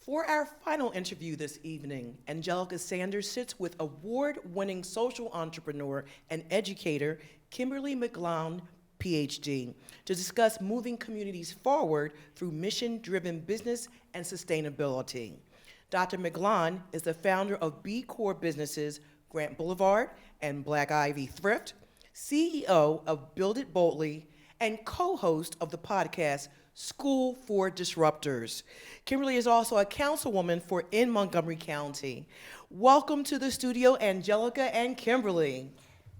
For our final interview this evening, Anjelica Sanders sits with award-winning social entrepreneur and educator Kimberly McGlonn, Ph.D., to discuss moving communities forward through mission-driven business and sustainability. Dr. McGlonn is the founder of B Corp businesses Grant Boulevard and Black Ivy Thrift, CEO of Build It Boldly, and co-host of the podcast School for Disruptors. Kimberly is also a councilwoman in Montgomery County. Welcome to the studio, Anjelica and Kimberly.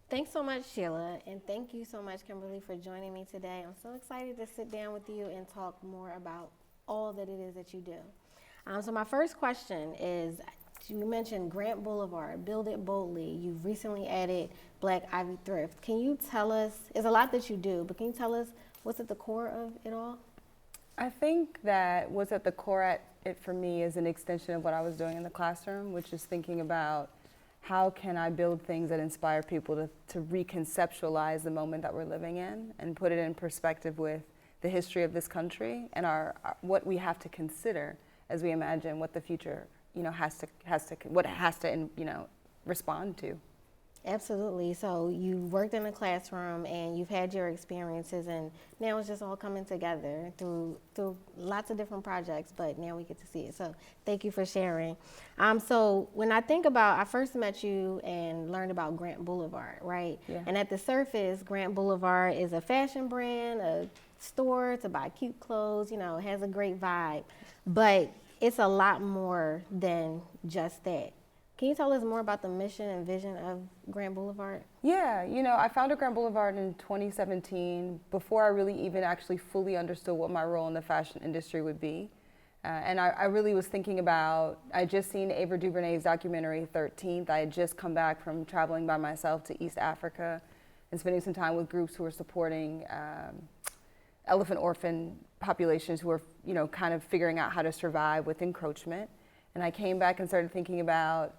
Thanks so much, Sheila, and thank you so much, Kimberly, for joining me today. I'm so excited to sit down with you and talk more about all that it is that you do. So my first question is, you mentioned Grant Boulevard, Build It Boldly. You've recently added Black Ivy Thrift. Can you tell us, it's a lot that you do, but can you tell us what's at the core of it all? I think that what's at the core at it for me is an extension of what I was doing in the classroom, which is thinking about how can I build things that inspire people to reconceptualize the moment that we're living in and put it in perspective with the history of this country and what we have to consider as we imagine what the future respond to. Absolutely. So you worked in a classroom and you've had your experiences, and now it's just all coming together through lots of different projects, but now we get to see it. So thank you for sharing. So when I think about, I first met you and learned about Grant Boulevard, right? Yeah. And at the surface, Grant Boulevard is a fashion brand, a store to buy cute clothes, it has a great vibe, but it's a lot more than just that. Can you tell us more about the mission and vision of Grant Boulevard? Yeah, I founded Grant Boulevard in 2017 before I really even actually fully understood what my role in the fashion industry would be. And I really was thinking about, I had just seen Ava DuVernay's documentary 13th. I had just come back from traveling by myself to East Africa and spending some time with groups who were supporting elephant orphan populations who were, kind of figuring out how to survive with encroachment. And I came back and started thinking about,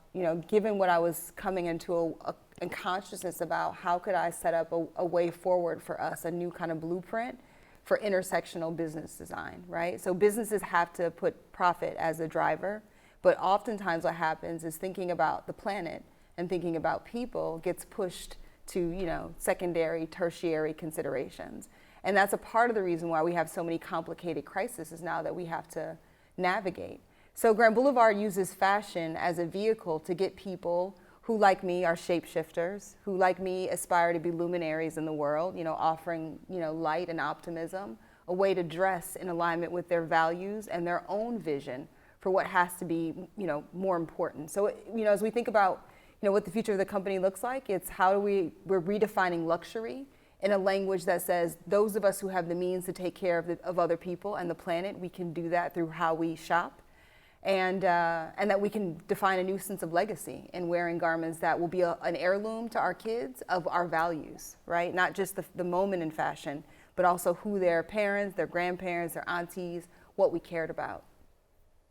given what I was coming into a consciousness about, how could I set up a way forward for us, a new kind of blueprint for intersectional business design, right? So businesses have to put profit as a driver, but oftentimes what happens is thinking about the planet and thinking about people gets pushed to, secondary, tertiary considerations. And that's a part of the reason why we have so many complicated crises now that we have to navigate. So Grant Boulevard uses fashion as a vehicle to get people who, like me, are shapeshifters, who, like me, aspire to be luminaries in the world, offering, light and optimism, a way to dress in alignment with their values and their own vision for what has to be, more important. So, as we think about, what the future of the company looks like, it's we're redefining luxury in a language that says those of us who have the means to take care of other people and the planet, we can do that through how we shop. And that we can define a new sense of legacy in wearing garments that will be an heirloom to our kids of our values, right? Not just the moment in fashion, but also who their parents, their grandparents, their aunties, what we cared about.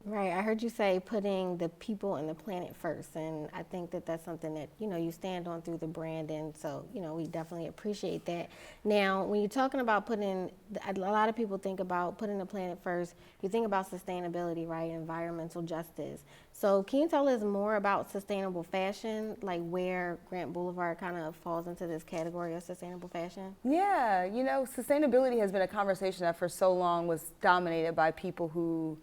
Right. I heard you say putting the people and the planet first, and I think that that's something that, you stand on through the brand, and so, we definitely appreciate that. Now, when you're talking about a lot of people think about putting the planet first, you think about sustainability, right, environmental justice. So can you tell us more about sustainable fashion, like where Grant Boulevard kind of falls into this category of sustainable fashion? Yeah, sustainability has been a conversation that for so long was dominated by people who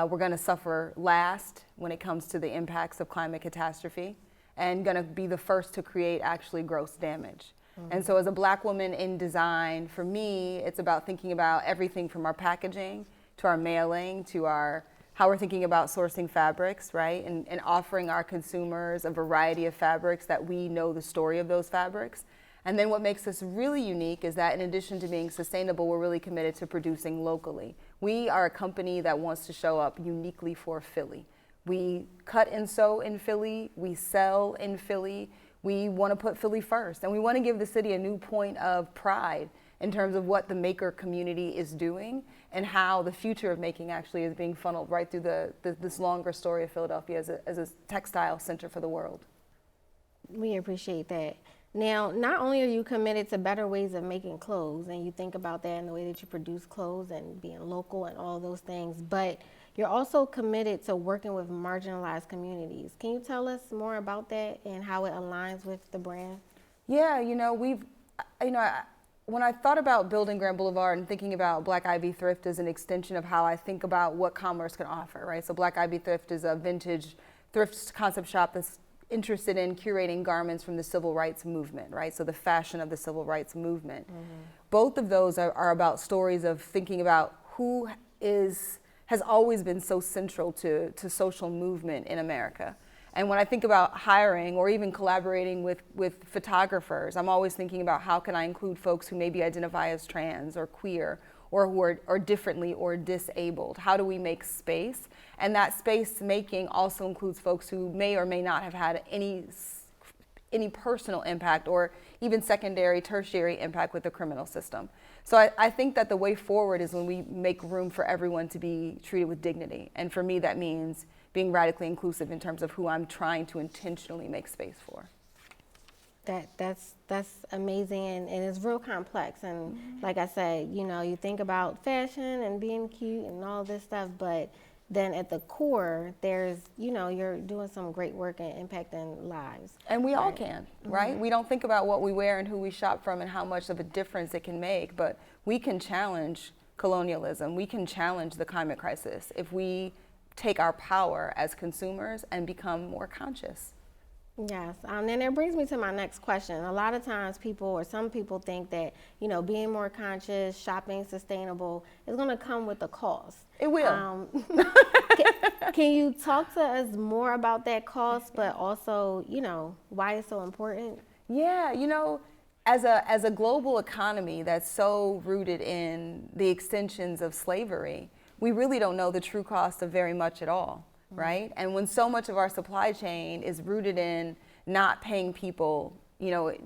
we're going to suffer last when it comes to the impacts of climate catastrophe and going to be the first to create actually gross damage. Mm-hmm. And so as a Black woman in design, for me, it's about thinking about everything from our packaging to our mailing to how we're thinking about sourcing fabrics, right? And offering our consumers a variety of fabrics that we know the story of those fabrics. And then what makes us really unique is that in addition to being sustainable, we're really committed to producing locally. We are a company that wants to show up uniquely for Philly. We cut and sew in Philly, we sell in Philly, we want to put Philly first, and we want to give the city a new point of pride in terms of what the maker community is doing and how the future of making actually is being funneled right through this longer story of Philadelphia as a textile center for the world. We appreciate that. Now, not only are you committed to better ways of making clothes, and you think about that in the way that you produce clothes and being local and all those things, but you're also committed to working with marginalized communities. Can you tell us more about that and how it aligns with the brand? Yeah, when I thought about building Grand Boulevard and thinking about Black Ivy Thrift as an extension of how I think about what commerce can offer, right? So Black Ivy Thrift is a vintage thrift concept shop that's interested in curating garments from the civil rights movement, right? So the fashion of the civil rights movement. Both of those are about stories of thinking about who has always been so central to social movement in America. And when I think about hiring or even collaborating with photographers, I'm always thinking about how can I include folks who maybe identify as trans or queer or who are differently or disabled. How do we make space? And that space making also includes folks who may or may not have had any personal impact or even secondary, tertiary impact with the criminal system. So I think that the way forward is when we make room for everyone to be treated with dignity. And for me, that means being radically inclusive in terms of who I'm trying to intentionally make space for. That's amazing, and it's real complex. And like I said, you think about fashion and being cute and all this stuff, but then at the core, there's, you're doing some great work and impacting lives. And we all can, right? We don't think about what we wear and who we shop from and how much of a difference it can make, but we can challenge colonialism. We can challenge the climate crisis if we take our power as consumers and become more conscious. Yes, and that brings me to my next question. A lot of times some people think that, being more conscious, shopping sustainable is going to come with a cost. It will. Can you talk to us more about that cost, but also, why it's so important? Yeah, as a global economy that's so rooted in the extensions of slavery, we really don't know the true cost of very much at all. Right? And when so much of our supply chain is rooted in not paying people,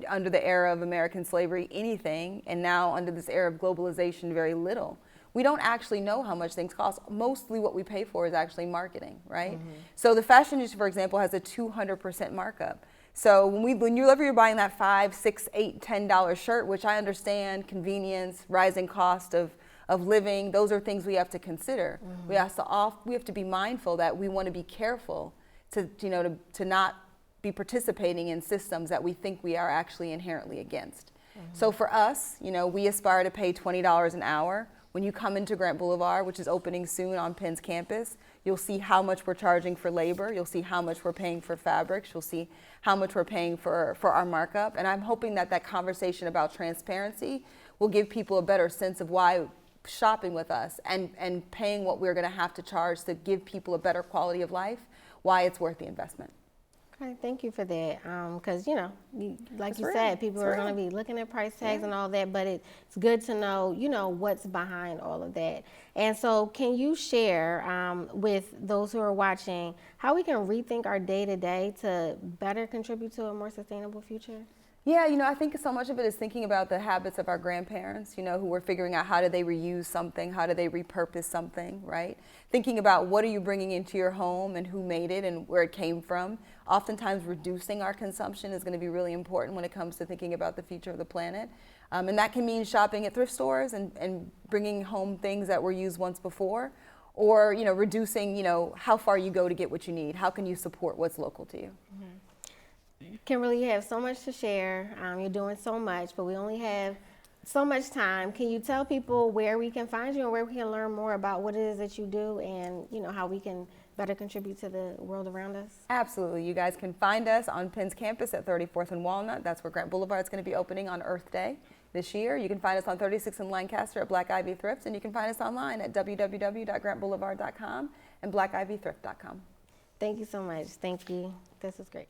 under the era of American slavery, anything, and now under this era of globalization, very little, we don't actually know how much things cost. Mostly what we pay for is actually marketing, right? So the fashion industry, for example, has a 200% markup. So whenever you're buying that $5, $6, $8, $10 shirt, which I understand, convenience, rising cost of living, those are things we have to consider. We have to be mindful that we want to be careful to not be participating in systems that we think we are actually inherently against. So for us, we aspire to pay $20 an hour. When you come into Grant Boulevard, which is opening soon on Penn's campus, you'll see how much we're charging for labor. You'll see how much we're paying for fabrics. You'll see how much we're paying for our markup. And I'm hoping that conversation about transparency will give people a better sense of why shopping with us and paying what we're going to have to charge to give people a better quality of life, why it's worth the investment. Okay, thank you for that. Because, like you real. said, people It's are real. going to be looking at price tags and all that, but it's good to know, what's behind all of that. And so can you share with those who are watching how we can rethink our day-to-day to better contribute to a more sustainable future? Yeah, I think so much of it is thinking about the habits of our grandparents, who were figuring out how do they reuse something, how do they repurpose something, right? Thinking about what are you bringing into your home and who made it and where it came from. Oftentimes reducing our consumption is going to be really important when it comes to thinking about the future of the planet. And that can mean shopping at thrift stores and bringing home things that were used once before, or, reducing, how far you go to get what you need. How can you support what's local to you? Kimberly, you have so much to share. You're doing so much, but we only have so much time. Can you tell people where we can find you and where we can learn more about what it is that you do and, how we can better contribute to the world around us? Absolutely. You guys can find us on Penn's campus at 34th and Walnut. That's where Grant Boulevard is going to be opening on Earth Day this year. You can find us on 36th and Lancaster at Black Ivy Thrift, and you can find us online at www.grantboulevard.com and blackivythrift.com. Thank you so much. Thank you. This was great.